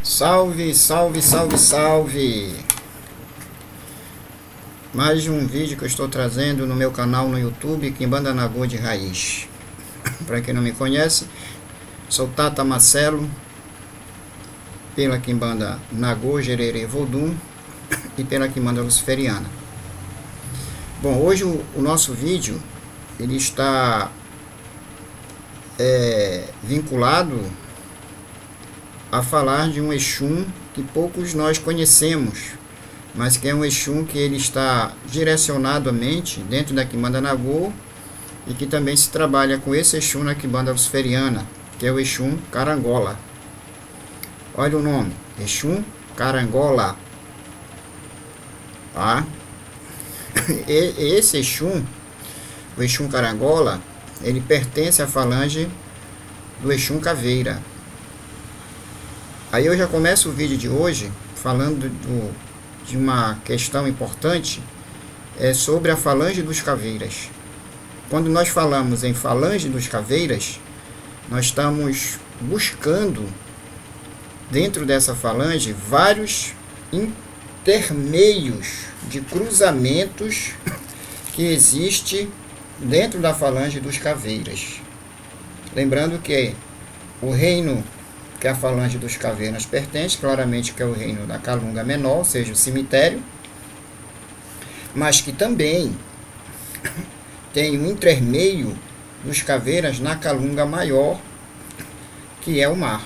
Salve, salve, salve, salve! Mais um vídeo que eu estou trazendo no meu canal no YouTube, Quimbanda Nagô de Raiz. Para quem não me conhece, sou Tata Marcelo, pela Quimbanda Nagô, Gererê, Vodum e pela Quimbanda Luciferiana. Bom, hoje o nosso vídeo ele está vinculado a falar de um Exum que poucos nós conhecemos, mas que é um Exum que ele está direcionado à mente dentro da Quimbanda Nagô e que também se trabalha com esse Exum na Quimbanda Luciferiana, que é o Exum Carangola. Olha o nome, Exum Carangola. Tá? Esse Exum, o Exum Carangola, ele pertence à falange do Exum Caveira. Aí eu já começo o vídeo de hoje falando de uma questão importante sobre a falange dos caveiras. Quando nós falamos em falange dos caveiras, nós estamos buscando dentro dessa falange vários intermeios de cruzamentos que existe dentro da falange dos caveiras. Lembrando que o reino que a falange dos caveiras pertence, claramente que é o reino da Calunga Menor, ou seja, o cemitério, mas que também tem um intermeio dos caveiras na Calunga Maior, que é o mar,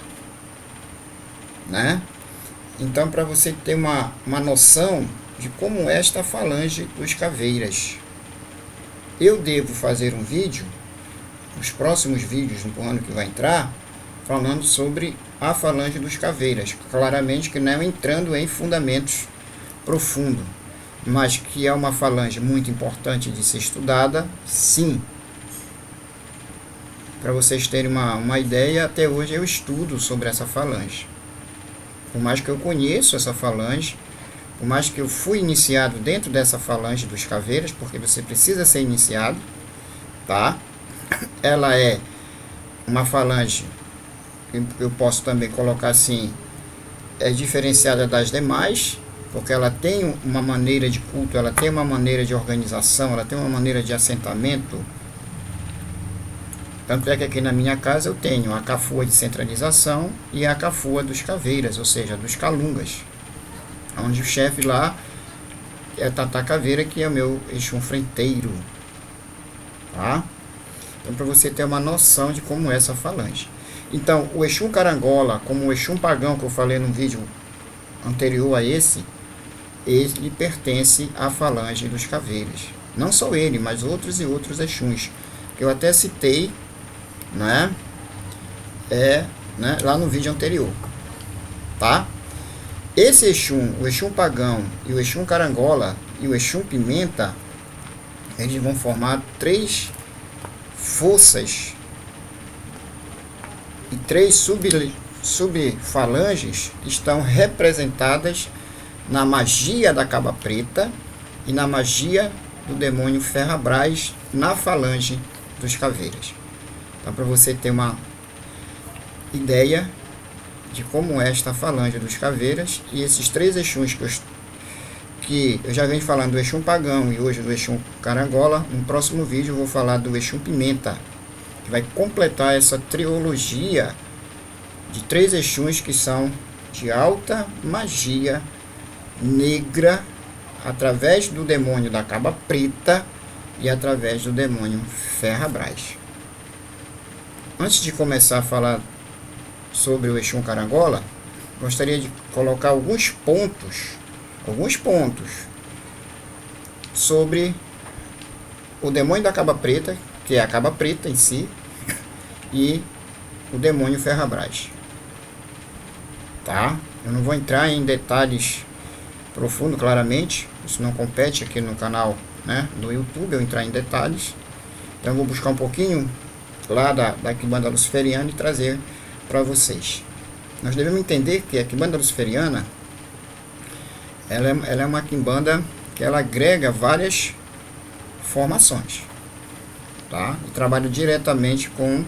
né? Então, para você ter uma noção de como é esta falange dos caveiras, eu devo fazer um vídeo, os próximos vídeos no ano que vai entrar, falando sobre a falange dos caveiras, claramente que não entrando em fundamentos profundos, mas que é uma falange muito importante de ser estudada, sim. Para vocês terem uma ideia, até hoje eu estudo sobre essa falange. Por mais que eu conheço essa falange, por mais que eu fui iniciado dentro dessa falange dos caveiras, porque você precisa ser iniciado, tá? Ela é uma falange, eu posso também colocar assim, é diferenciada das demais, porque ela tem uma maneira de culto, ela tem uma maneira de organização, ela tem uma maneira de assentamento. Tanto é que aqui na minha casa eu tenho a cafua de centralização e a cafua dos caveiras, ou seja, dos calungas, onde o chefe lá é Tata Caveira, que é o meu Exum frenteiro, tá? Então, para você ter uma noção de como é essa falange. Então, o Exum Carangola, como o Exum Pagão, que eu falei no vídeo anterior a esse, ele pertence à falange dos caveiras. Não só ele, mas outros e outros Exuns, que eu até citei, né, lá no vídeo anterior, tá? Esse Exum, o Exum Pagão e o Exum Carangola e o Exum Pimenta, eles vão formar três forças e três subfalanges que estão representadas na magia da Caba Preta e na magia do demônio Ferrabras na falange dos caveiras. Então, para você ter uma ideia de como é esta falange dos caveiras, e esses três Exuns que eu já venho falando do Exum Pagão e hoje do Exum Carangola, no próximo vídeo eu vou falar do Exum Pimenta, que vai completar essa trilogia de três Exuns que são de alta magia negra, através do demônio da Caba Preta e através do demônio Ferrabras. Antes de começar a falar sobre o Exum Carangola, gostaria de colocar alguns pontos sobre o demônio da Caba Preta, que é a Caba Preta em si, e o demônio Ferrabras, tá? Eu não vou entrar em detalhes profundos, claramente, isso não compete aqui no canal, né, do YouTube, eu entrar em detalhes. Então eu vou buscar um pouquinho lá da Quimbanda Luciferiana e trazer para vocês. Nós devemos entender que a Quimbanda Luciferiana ela é uma Quimbanda que ela agrega várias formações, tá? E trabalha diretamente com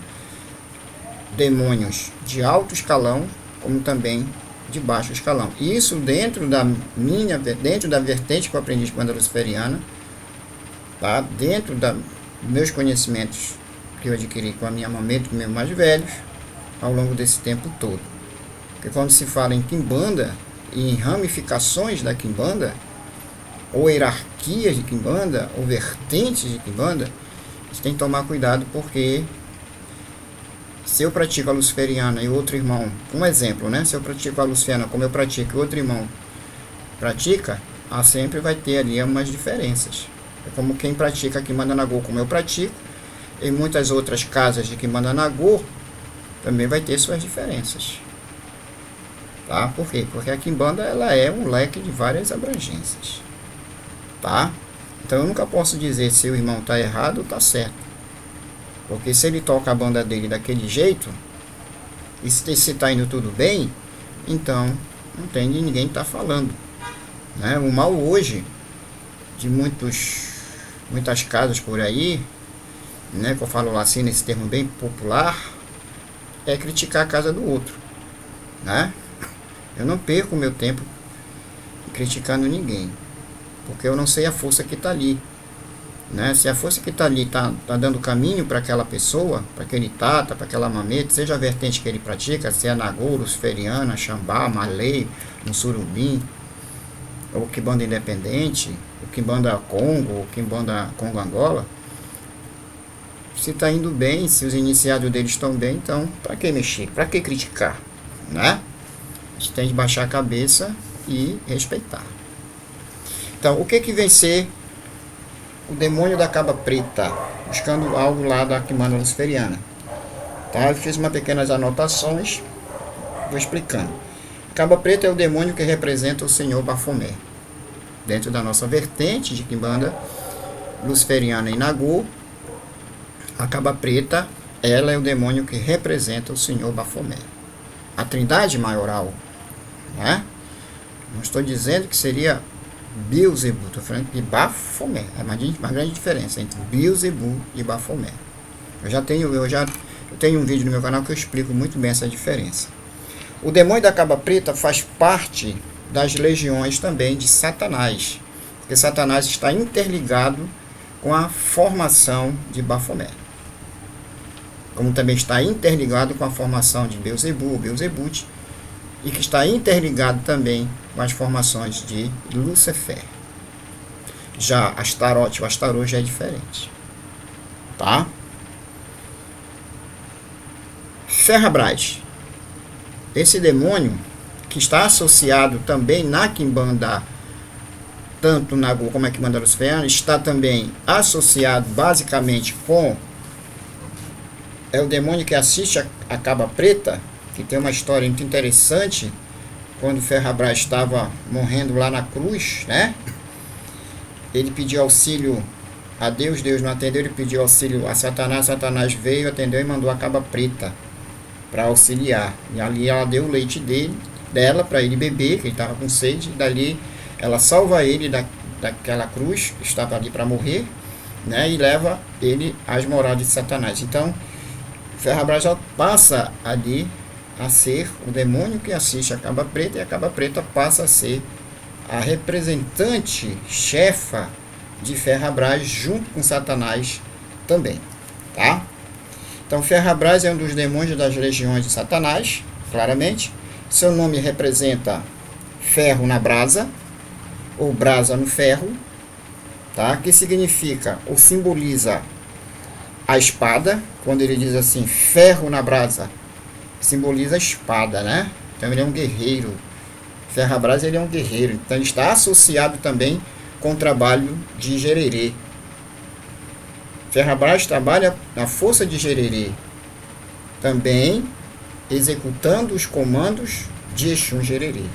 demônios de alto escalão, como também de baixo escalão. Isso dentro da vertente que eu aprendi de banda luciferiana, tá? Dentro dos meus conhecimentos que eu adquiri com a minha mameta e com meus mais velhos, ao longo desse tempo todo. Porque quando se fala em quimbanda e em ramificações da quimbanda, ou hierarquias de quimbanda, ou vertentes de quimbanda, você tem que tomar cuidado, porque se eu pratico a luciferiana e outro irmão, um exemplo, né? Se eu pratico a luciferiana como eu pratico e outro irmão pratica, sempre vai ter ali umas diferenças. É como quem pratica a quimbanda nagô como eu pratico, e muitas outras casas de quimbanda nagô também vai ter suas diferenças. Tá? Por quê? Porque a quimbanda, ela é um leque de várias abrangências. Tá? Então eu nunca posso dizer se o irmão está errado ou está certo. Porque se ele toca a banda dele daquele jeito, e se está indo tudo bem, então não tem de ninguém estar falando. Né? O mal hoje, de muitas casas por aí, né, que eu falo assim nesse termo bem popular, é criticar a casa do outro. Né? Eu não perco o meu tempo criticando ninguém, porque eu não sei a força que está ali. Né? Se a força que está ali está dando caminho para aquela pessoa, para aquele tata, para aquela mameta, seja a vertente que ele pratica, se é nagô, luciferiana, xambá, malê, um surubim, ou quimbanda independente, ou quimbanda Congo, ou quimbanda Congo Angola, se está indo bem, se os iniciados deles estão bem, então para que mexer, para que criticar? Né? A gente tem que baixar a cabeça e respeitar. Então, o que vem ser o demônio da caba preta, buscando algo lá da quimbanda luciferiana? Tá? Eu fiz umas pequenas anotações, vou explicando. Caba preta é o demônio que representa o Senhor Bafomé. Dentro da nossa vertente de quimbanda luciferiana e nagô, a caba preta, ela é o demônio que representa o Senhor Bafomé. A trindade maioral, né? Não estou dizendo que seria Beelzebub, estou falando de Bafomé. É uma grande diferença entre Beelzebub e Bafomé. Eu tenho um vídeo no meu canal que eu explico muito bem essa diferença. O demônio da caba preta faz parte das legiões também de Satanás, porque Satanás está interligado com a formação de Bafomé, como também está interligado com a formação de Beelzebut, e que está interligado também com as formações de Lúcifer. Já Astarote, o Astarô já é diferente. Tá? Ferrabras. Esse demônio, que está associado também na quimbanda, tanto na como a quimbanda luciferiana, está também associado basicamente com... É o demônio que assiste a caba preta, que tem uma história muito interessante, quando Ferrabras estava morrendo lá na cruz, né? Ele pediu auxílio a Deus, Deus não atendeu, ele pediu auxílio a Satanás, Satanás veio, atendeu e mandou a caba preta para auxiliar. E ali ela deu o leite dela para ele beber, que ele estava com sede, e dali ela salva ele daquela cruz, que estava ali para morrer, né? E leva ele às moradas de Satanás. Então, Ferrabras passa ali a ser o demônio que assiste a caba preta, e a caba preta passa a ser a representante chefa de Ferrabras, junto com Satanás também, tá? Então Ferrabras é um dos demônios das legiões de Satanás, claramente. Seu nome representa ferro na brasa, ou brasa no ferro, tá? Que significa, ou simboliza a espada. Quando ele diz assim, ferro na brasa, simboliza a espada, né? Então ele é um guerreiro. Ferrabras, ele é um guerreiro. Então ele está associado também com o trabalho de Jererê. Ferrabras trabalha na força de Jererê, também executando os comandos de Exum Jererê.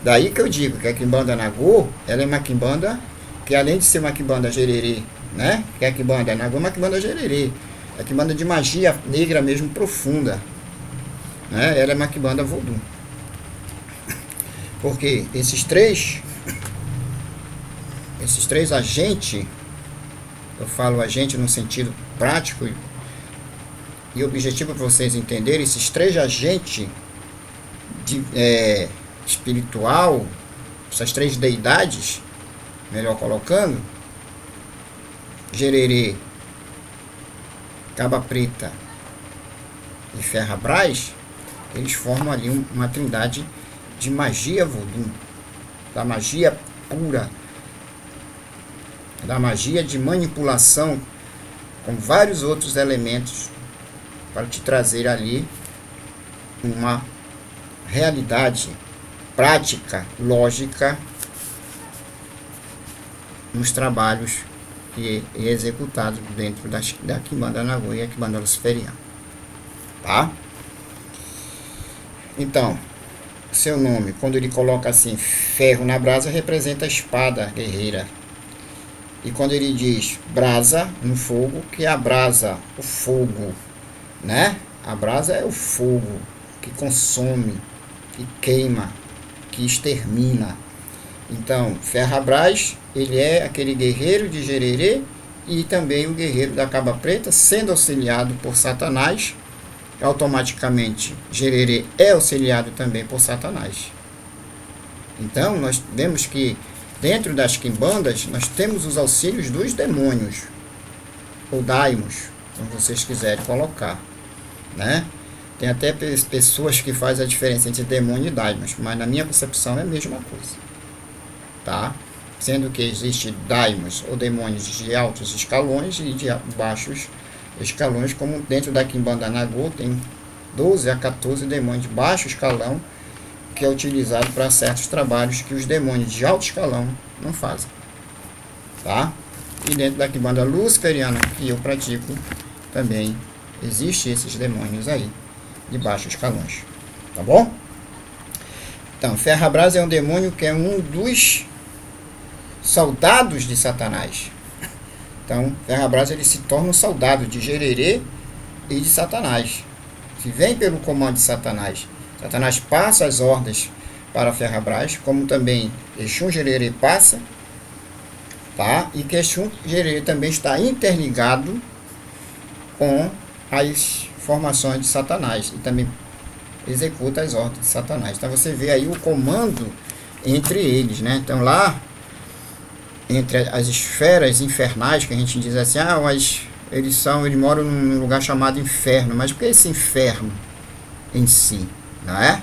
Daí que eu digo que a quimbanda nagô, ela é uma quimbanda que, além de ser uma quimbanda Jererê, né? Que a quimbanda nagô é uma quimbanda Jererê. É quimbanda de magia negra mesmo, profunda. Né? Ela é uma quimbanda voodoo. Porque esses três agentes, eu falo agente no sentido prático e objetivo para vocês entenderem, esses três agentes espiritual, essas 3 deidades, melhor colocando, Jererê, Caba Preta e Ferrabras, eles formam ali uma trindade de magia voodoo, da magia pura, da magia de manipulação, com vários outros elementos para te trazer ali uma realidade prática, lógica nos trabalhos e executados dentro da Quimbanda Nagô e a Quimbanda Luciferiana. Tá? Então, seu nome, quando ele coloca assim, ferro na brasa, representa a espada guerreira. E quando ele diz brasa no fogo, que abrasa o fogo, né? A brasa é o fogo que consome, que queima, que extermina. Então, Ferrabras, ele é aquele guerreiro de Jererê e também o guerreiro da Caba Preta, sendo auxiliado por Satanás. Automaticamente, Jererê é auxiliado também por Satanás. Então, nós vemos que dentro das quimbandas, nós temos os auxílios dos demônios, ou daimos, como vocês quiserem colocar, né? Tem até pessoas que fazem a diferença entre demônio e daimos, mas na minha concepção é a mesma coisa, tá? Sendo que existe daimos, ou demônios de altos escalões e de baixos escalões, como dentro da Quimbanda Nagô tem 12 a 14 demônios de baixo escalão, que é utilizado para certos trabalhos que os demônios de alto escalão não fazem, tá? E dentro da Quimbanda Luciferiana, que eu pratico, também existe esses demônios aí de baixos escalões, tá bom? Então, Ferrabras é um demônio que é um dos soldados de Satanás. Então, Ferrabras ele se torna um soldado de Jererê e de Satanás, que vem pelo comando de Satanás. Satanás passa as ordens para Ferrabras, como também Exum Jererê passa, tá? E que Exum Jererê também está interligado com as formações de Satanás e também executa as ordens de Satanás. Então você vê aí o comando entre eles, né? Então lá entre as esferas infernais, que a gente diz assim, mas eles moram num lugar chamado inferno. Mas o que é esse inferno em si, não é?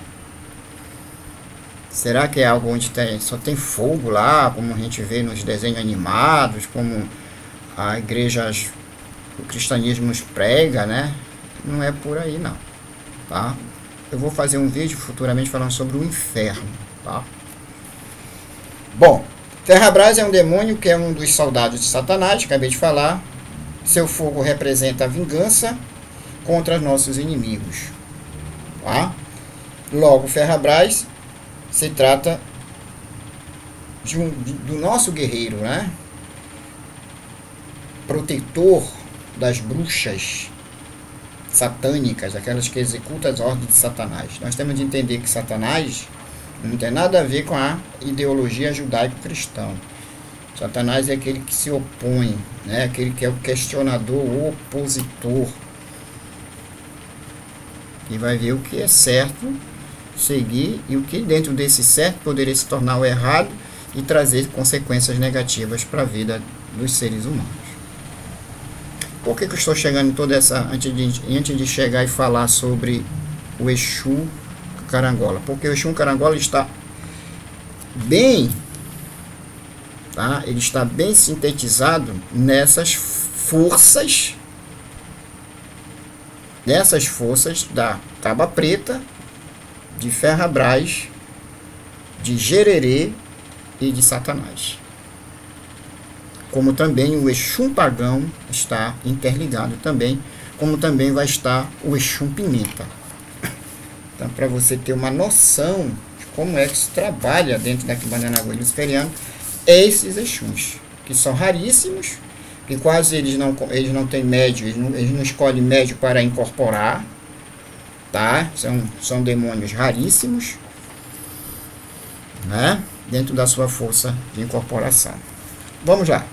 Será que é algo onde só tem fogo lá, como a gente vê nos desenhos animados, como a igreja, o cristianismo nos prega, né? Não é por aí não, tá? Eu vou fazer um vídeo futuramente falando sobre o inferno, tá? Bom, Ferrabras é um demônio que é um dos soldados de Satanás, acabei de falar. Seu fogo representa a vingança contra nossos inimigos, tá? Logo, Ferrabras se trata do nosso guerreiro, né? Protetor das bruxas satânicas, aquelas que executam as ordens de Satanás. Nós temos de entender que Satanás não tem nada a ver com a ideologia judaico-cristã. Satanás é aquele que se opõe, né? Aquele que é o questionador, o opositor. E vai ver o que é certo seguir e o que dentro desse certo poderia se tornar o errado e trazer consequências negativas para a vida dos seres humanos. Por que eu estou chegando em toda essa, antes de chegar e falar sobre o Exu Carangola? Porque o Exu Carangola está bem, tá? Ele está bem sintetizado nessas forças da Caba Preta, de Ferrabras, de Jererê e de Satanás. Como também o Exum Pagão está interligado também, como também vai estar o Exum Pimenta. Então, para você ter uma noção de como é que se trabalha dentro da Quimbanda Nagô Luciferiana, esses Exuns, que são raríssimos, que quase eles não têm médio, eles não escolhem médio para incorporar, tá? São demônios raríssimos, né? Dentro da sua força de incorporação. Vamos lá.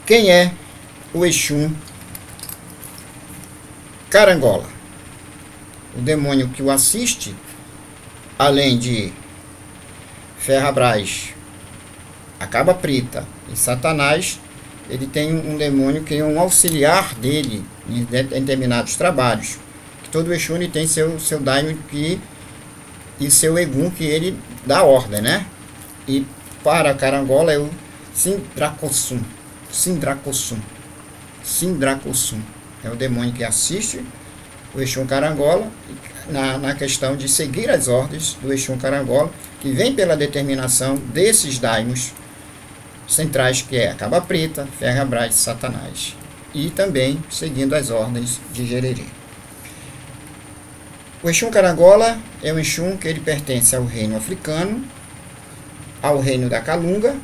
Quem é o Exum Carangola? O demônio que o assiste além de Ferrabras, a Cabra Preta e Satanás, ele tem um demônio que é um auxiliar dele em determinados trabalhos. Todo Exu tem seu daimyo e seu Egum que ele dá ordem, né? E para a carangola é o Sindracossum. É o demônio que assiste o Exu carangola na questão de seguir as ordens do Exu carangola, que vem pela determinação desses daimyos centrais, que é a Cabra Preta, Ferrabras e Satanás. E também seguindo as ordens de Jererê. O Exu carangola é um Exu que ele pertence ao reino africano, ao reino da Calunga,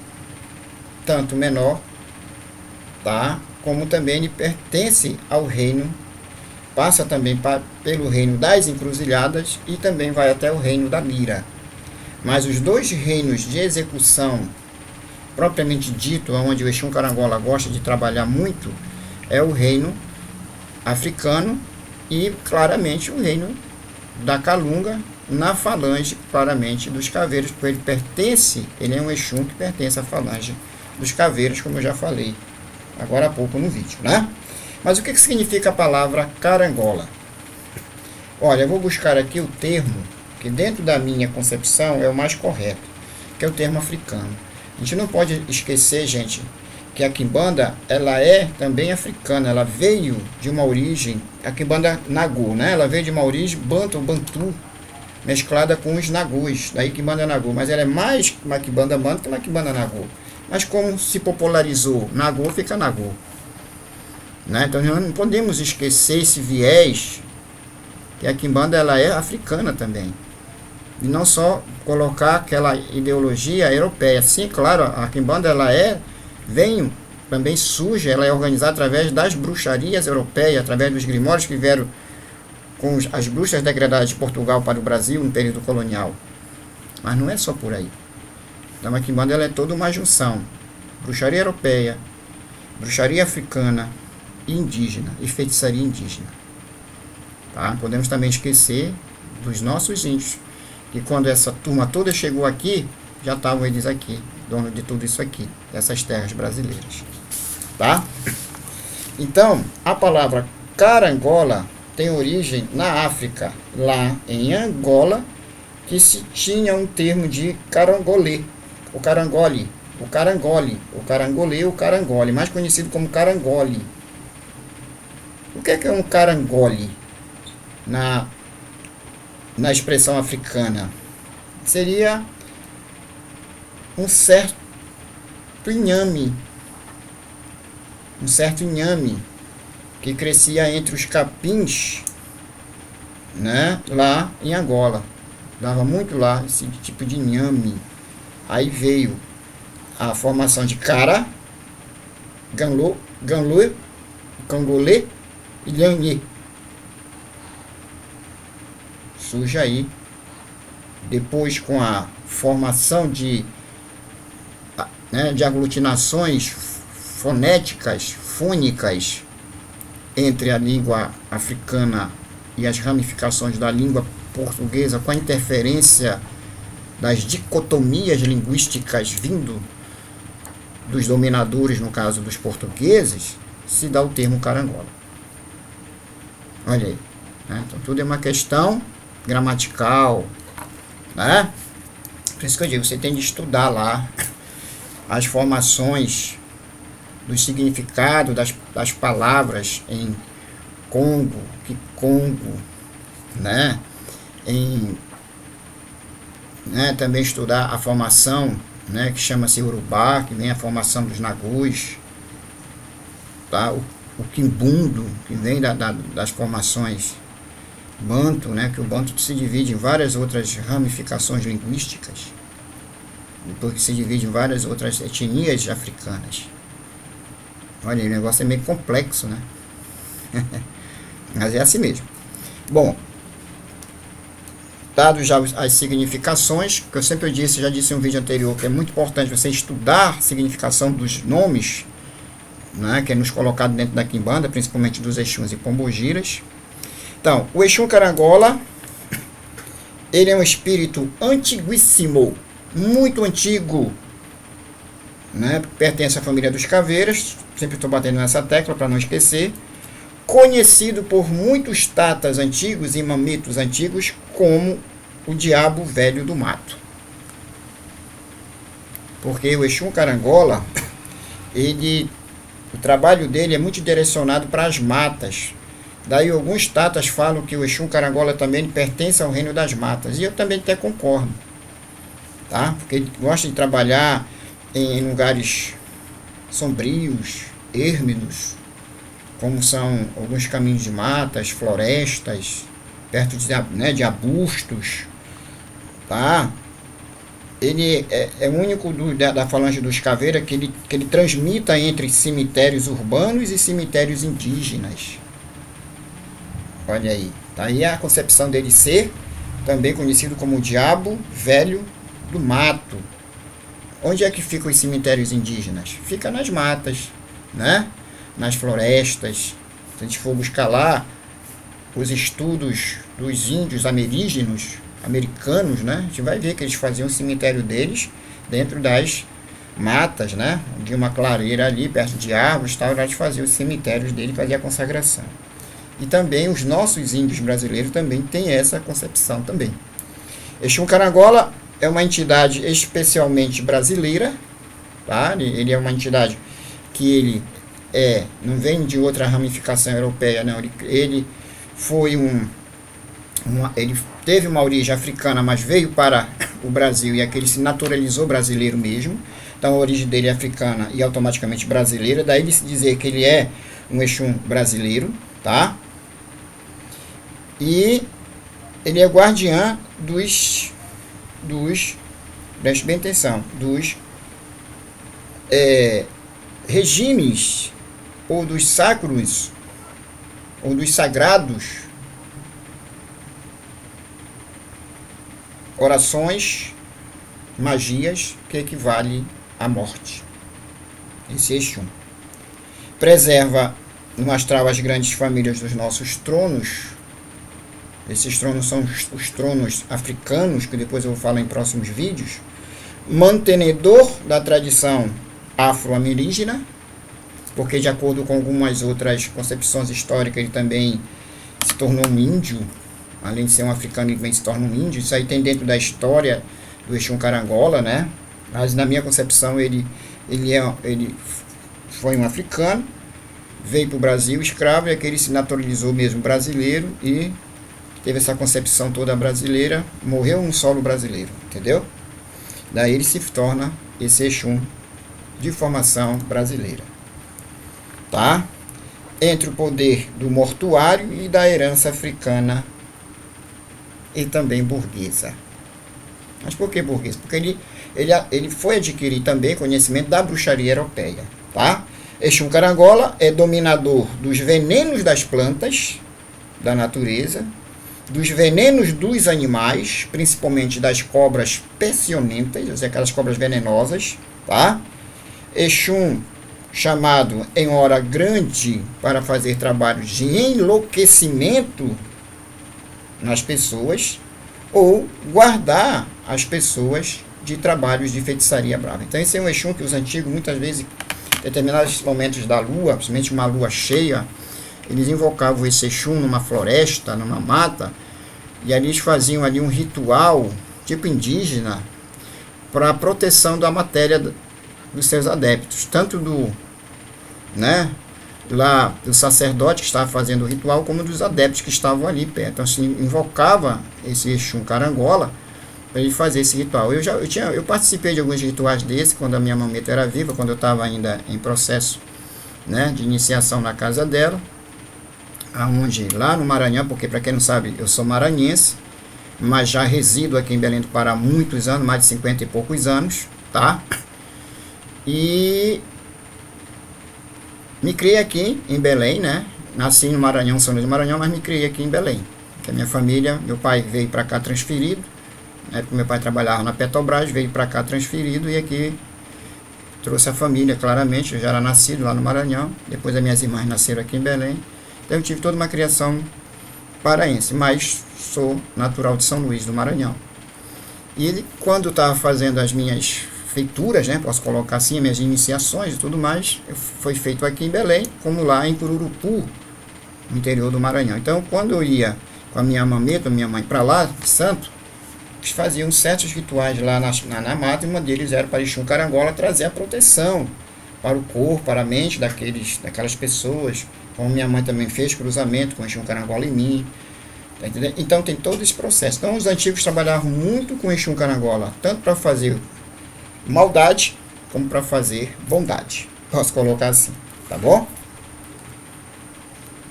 tanto menor, tá? Como também ele pertence ao reino, passa também pelo reino das encruzilhadas e também vai até o reino da lira. Mas os dois reinos de execução, propriamente dito, onde o Exu carangola gosta de trabalhar muito, é o reino africano e claramente o reino da Calunga, na falange claramente dos caveiros, porque ele é um Exu que pertence à falange dos caveiros, como eu já falei agora há pouco no vídeo, né? Mas o que significa a palavra carangola? Olha, eu vou buscar aqui o termo que dentro da minha concepção é o mais correto, que é o termo africano. A gente não pode esquecer, gente, que a quimbanda, ela é também africana, ela veio de uma origem, a quimbanda Nagu, né? Ela veio de uma origem bantu, mesclada com os Nagus, daí quimbanda Nagu, mas ela é mais uma quimbanda bantu que uma quimbanda Nagu. Mas como se popularizou Nagu, fica Nagu. Né? Então não podemos esquecer esse viés, que a quimbanda ela é africana também. E não só colocar aquela ideologia europeia. Sim, claro, a quimbanda ela também surge, ela é organizada através das bruxarias europeias, através dos grimórios que vieram com as bruxas degradadas de Portugal para o Brasil no período colonial. Mas não é só por aí. Então a quimbanda ela é toda uma junção. Bruxaria europeia, bruxaria africana e indígena, e feitiçaria indígena. Tá? Podemos também esquecer dos nossos índios, que quando essa turma toda chegou aqui, já estavam eles aqui, dono de tudo isso aqui, dessas terras brasileiras. Tá? Então, a palavra carangola tem origem na África, lá em Angola, que se tinha um termo de carangolê, o carangole, mais conhecido como carangole. O que é um carangole na expressão africana? Seria um certo inhame, que crescia entre os capins, né, lá em Angola. Dava muito lá esse tipo de inhame. Aí veio a formação de cara, cangolê e lhangue. Surge aí. Depois, com a formação de aglutinações fônicas entre a língua africana e as ramificações da língua portuguesa, com a interferência das dicotomias linguísticas vindo dos dominadores, no caso dos portugueses, se dá o termo carangola. Olha aí. Né? Então, tudo é uma questão gramatical. Né? Por isso que eu digo, você tem de estudar lá as formações do significado das palavras em Congo, Kikongo, né? Também estudar a formação, né, que chama-se Urubá, que vem a formação dos Nagus, tá? O Quimbundo, que vem das formações Banto, né, que o Banto se divide em várias outras ramificações linguísticas, depois que se divide em várias outras etnias africanas. Olha, o negócio é meio complexo, né? Mas é assim mesmo. Bom, dados já as significações, que eu sempre disse, já disse em um vídeo anterior, que é muito importante você estudar a significação dos nomes, né, que é nos colocado dentro da quimbanda, principalmente dos Exuns e Pombogiras. Então, o Exu carangola Ele é um espírito antiguíssimo, muito antigo, né? Pertence à família dos caveiras, sempre estou batendo nessa tecla para não esquecer. Conhecido por muitos tatas antigos e mamitos antigos como o diabo velho do mato. Porque o Exu Carangola, o trabalho dele é muito direcionado para as matas. Daí alguns tatas falam que o Exu Carangola também pertence ao reino das matas. E eu também até concordo. Tá? Porque ele gosta de trabalhar em lugares sombrios, erminos, como são alguns caminhos de matas, florestas, perto de, né, de arbustos. Tá? Ele é o único da falange dos caveiras que ele transmita entre cemitérios urbanos e cemitérios indígenas. Olha aí. Daí a concepção dele ser também conhecido como o diabo velho do mato. Onde é que ficam os cemitérios indígenas? Fica nas matas, né? Nas florestas. Se a gente for buscar lá os estudos dos índios ameríndios, americanos, né? A gente vai ver que eles faziam o cemitério deles dentro das matas, né? De uma clareira ali, perto de árvores, tal, eles faziam os cemitérios dele, faziam a consagração. E também os nossos índios brasileiros também têm essa concepção também. Exu Carangola é uma entidade especialmente brasileira, tá? Ele é uma entidade que não vem de outra ramificação europeia, não. Ele foi ele teve uma origem africana, mas veio para o Brasil e aqui ele se naturalizou brasileiro mesmo. Então a origem dele é africana e automaticamente brasileira. Daí de se dizer que ele é um Exu brasileiro, tá? E ele é guardiã preste bem atenção, dos regimes ou dos sacros ou dos sagrados orações, magias que equivale à morte. Esse Exu preserva no astral as grandes famílias dos nossos tronos. Esses tronos são os tronos africanos, que depois eu vou falar em próximos vídeos. Mantenedor da tradição afro-ameríndia, porque de acordo com algumas outras concepções históricas, ele também se tornou um índio. Além de ser um africano, ele também se torna um índio. Isso aí tem dentro da história do Exu Carangola, né? Mas na minha concepção, ele foi um africano, veio para o Brasil escravo, e aqui ele se naturalizou mesmo brasileiro e teve essa concepção toda brasileira, morreu um solo brasileiro, entendeu? Daí ele se torna esse Exu de formação brasileira, tá? Entre o poder do mortuário e da herança africana e também burguesa. Mas por que burguesa? Porque ele foi adquirir também conhecimento da bruxaria europeia, tá? Exu Carangola é dominador dos venenos das plantas, da natureza, dos venenos dos animais, principalmente das cobras peçonhentas, aquelas cobras venenosas, tá? Exu chamado em hora grande para fazer trabalhos de enlouquecimento nas pessoas ou guardar as pessoas de trabalhos de feitiçaria brava. Então esse é um Exu que os antigos muitas vezes, em determinados momentos da lua, principalmente uma lua cheia, eles invocavam esse Exu numa floresta, numa mata, e ali eles faziam ali um ritual, tipo indígena, para a proteção da matéria dos seus adeptos, tanto do sacerdote que estava fazendo o ritual, como dos adeptos que estavam ali perto. Então, assim, invocava esse Exu Carangola para ele fazer esse ritual. Eu participei de alguns rituais desses, quando a minha mameta era viva, quando eu estava ainda em processo, né, de iniciação na casa dela, aonde lá no Maranhão, porque para quem não sabe, eu sou maranhense, mas já resido aqui em Belém do Pará há muitos anos, mais de 50 e poucos anos, tá? E me criei aqui em Belém, né? Nasci no Maranhão, São Luís do Maranhão, mas me criei aqui em Belém. Porque a minha família, meu pai veio para cá transferido, né? Porque meu pai trabalhava na Petrobras, veio para cá transferido e aqui trouxe a família, claramente. Eu já era nascido lá no Maranhão, depois as minhas irmãs nasceram aqui em Belém. Então eu tive toda uma criação paraense, mas sou natural de São Luís do Maranhão. E ele, quando estava fazendo as minhas feituras, né, posso colocar assim, minhas iniciações e tudo mais, foi feito aqui em Belém, como lá em Cururupu, no interior do Maranhão. Então, quando eu ia com a minha mameta, minha mãe, para lá, de Santo, eles faziam certos rituais lá na mata, e uma deles era para Exu Carangola trazer a proteção para o corpo, para a mente daquelas pessoas, como minha mãe também fez cruzamento com Exu Carangola em mim. Tá entendendo? Então tem todo esse processo. Então os antigos trabalhavam muito com Exu Carangola, tanto para fazer maldade, como para fazer bondade. Posso colocar assim, tá bom?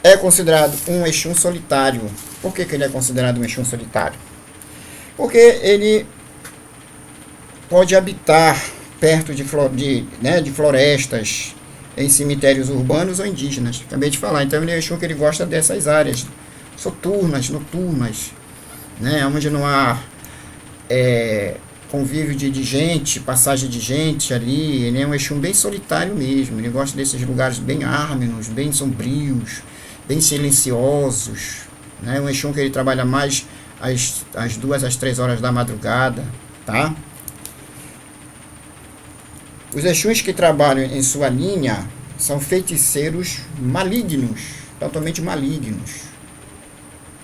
É considerado um Exu solitário. Por que ele é considerado um Exu solitário? Porque ele pode habitar perto de florestas, em cemitérios urbanos ou indígenas. Acabei de falar. Então ele é Exu que ele gosta dessas áreas soturnas, noturnas, né, onde não há convívio de gente, passagem de gente ali. Ele é um Exu bem solitário mesmo. Ele gosta desses lugares bem ármenos, bem sombrios, bem silenciosos, né? Um Exu que ele trabalha mais às 2 às 3 horas da madrugada, tá? Os Exus que trabalham em sua linha são feiticeiros malignos, totalmente malignos,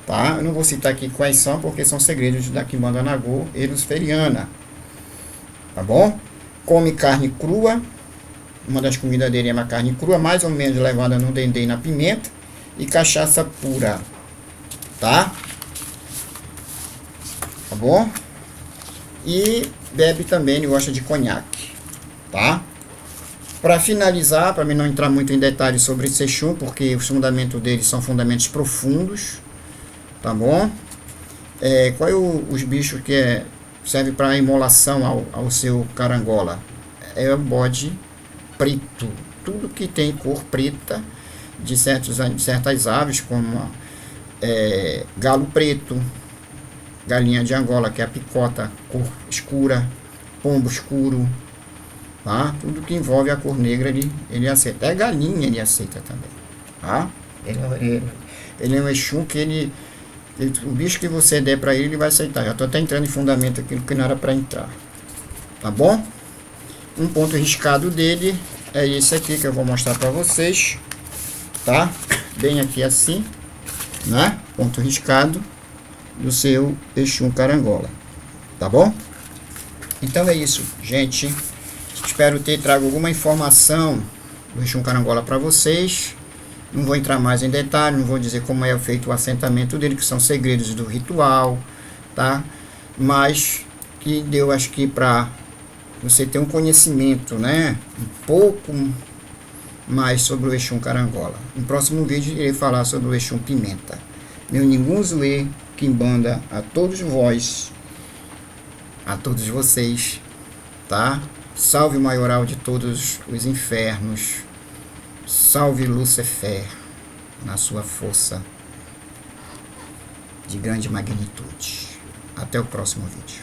tá? Eu não vou citar aqui quais são, porque são segredos da Quimbanda Nagô e Luciferiana, tá bom? Come carne crua, uma das comidas dele é uma carne crua, mais ou menos levada no dendê e na pimenta, e cachaça pura, tá? Tá bom? E bebe também, ele gosta de conhaque, tá? Para finalizar, para mim não entrar muito em detalhes sobre esse Exu, porque os fundamentos deles são fundamentos profundos, tá bom? Qual é os bichos que serve para imolação ao seu carangola? É o bode preto, tudo que tem cor preta, de certas aves, como galo preto, galinha de Angola, que é a picota, cor escura, pombo escuro, tá? Tudo que envolve a cor negra ele aceita. Até galinha ele aceita também, tá? Ele é um Exu que o bicho que você der para ele vai aceitar. Já estou até entrando em fundamento aquilo que não era para entrar, tá bom? Um ponto riscado dele é esse aqui que eu vou mostrar para vocês, tá? Bem aqui assim, né? Ponto riscado do seu Exu Carangola, tá bom? Então é isso, gente. Espero ter trago alguma informação do Exu Carangola para vocês. Não vou entrar mais em detalhe, não vou dizer como é feito o assentamento dele, que são segredos do ritual, tá? Mas que deu, acho que para você ter um conhecimento, né? Um pouco mais sobre o Exu Carangola. No próximo vídeo irei falar sobre o Exu Pimenta. Meu Ningunzuê, Quimbanda, a todos vós, a todos vocês, tá? Salve o maioral de todos os infernos, salve Lúcifer na sua força de grande magnitude. Até o próximo vídeo.